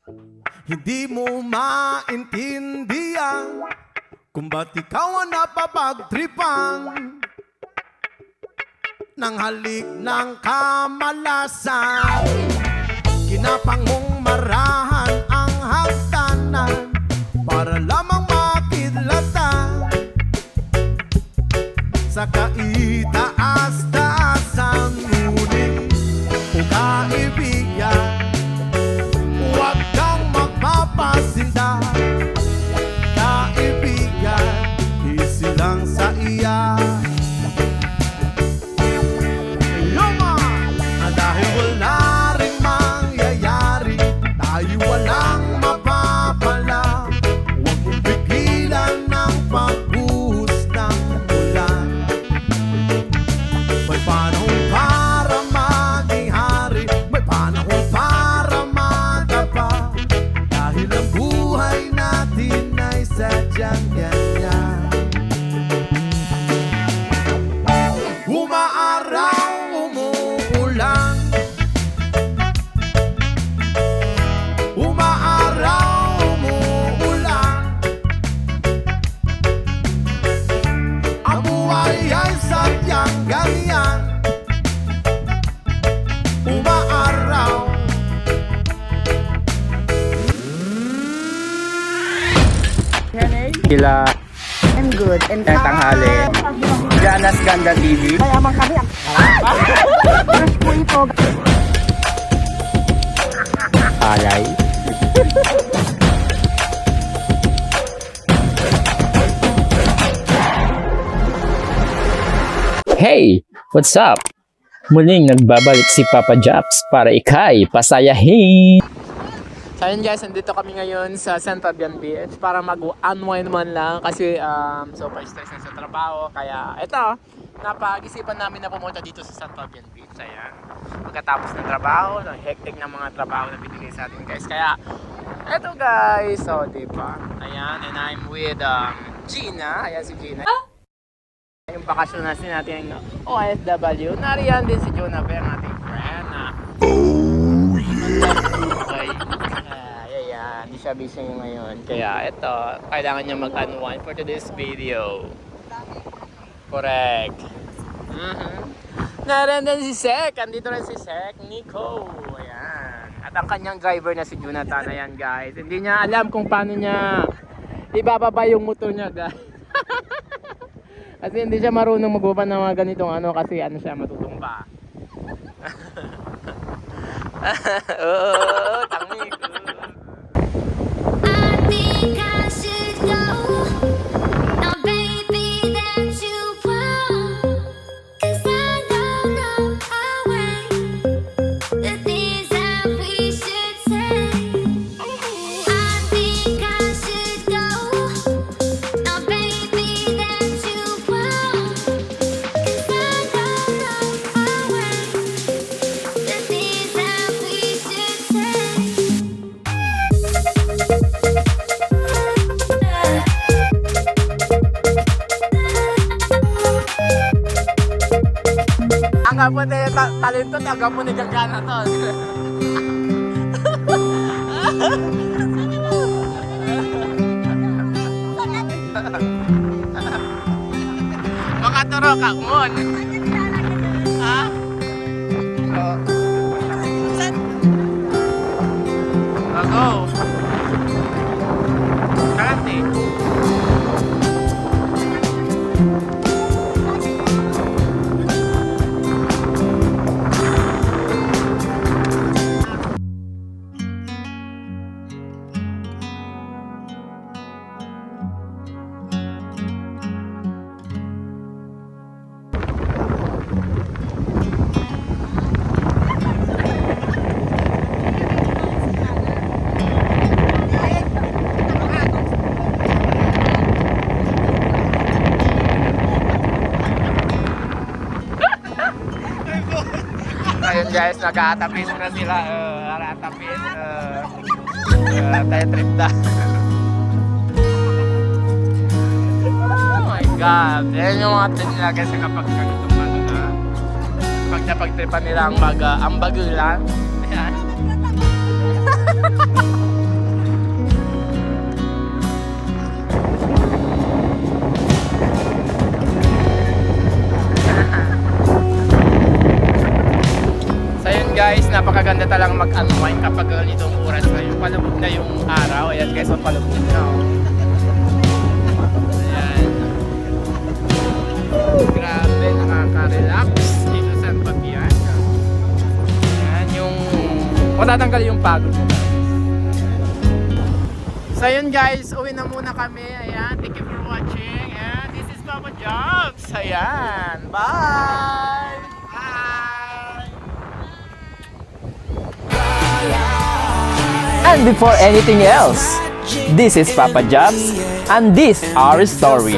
Hindi mo maintindihan kung ba't ikaw ang napapagtripan ng halik ng kamalasan. Kinapang mong marahan ang hagdanan para lamang makidlatan sa kaitaas-taasan. Ngunit kung kaibigan, huwag kang magpapasinda. Kaibigan, easy lang sa iya. Yuma! Dahil wala rin mangyayari, tayo walang mapapala. Huwag mong pigilan ng pagbuhos ng ulan. May panahon para maging hari, may panahon para magapa. Dahil ang buhay natin ay sadyang ganyan. Umaaraw, umuulan. Umaaraw, umuulan. Ang buhay ay sadyang ganyan. Umaaraw. Sila I'm good. And tanghali. Janas Ganda TV. kaya man kami ang crush ko ito. Alay. Hey! What's up? Muling nagbabalik si Papa Japs para ikay pasayahin. So ayun guys, nandito kami ngayon sa Central Beach para mag-unwind man lang kasi super stress na sa trabaho. Kaya ito, napag-isipan namin na pumunta dito sa Central Beach. Ayan. Pagkatapos ng trabaho, ng hectic ng mga trabaho na binigay sa atin guys. Kaya eto guys, so diba? Ayan, and I'm with Gina. Ayan si Gina. Yung bakasyon natin OFW. Nariyan din si Jonah, ang ating friend na okay. Ayan, hindi siya busy ngayon. Kaya ito, kailangan niya mag-unwind for today's video. Correct. Naroon din si Sek. Andito rin si Sek, Nico. Ayan. At ang kanyang driver na si Jonathan. Ayan guys. Hindi niya alam kung paano niya ibababa yung motor niya guys. Kasi hindi siya marunong magbuban ng mga ganitong kasi siya matutumba. Oo, tangi ko. I think I should go. Now, baby, that you wrong. 'Cause I don't know our way. The things that we should say. I think I should go. Now, baby, that you wrong. 'Cause I don't know our way. The things that we should say. Ang gapon na talento, ang gapon ni Gagana to. Mga turo ka, mon. Ha? Go. Kante. Ayun guys, nag-aatapis na sila. Aatapis. Tayo trip na. Oh my God. Yan yung mga trip nila kasi kapag ganito pa na. Pag napagtripan nila ang bagulan. Ayan. guys, napakaganda talagang mag-unwind kapag ganitong oras na yung palubog na yung araw. Ayan guys, ang palubog na. Oh. Ayan. Grabe, nakaka-relax dito sa Fabian. Ayan, yung matatanggal yung pagod mo. So yun guys, uwi na muna kami. Ayan, thank you for watching. Ayan, this is Papa Jobs. Ayan, bye! Bye! And before anything else, this is Papa Jobs and this our story.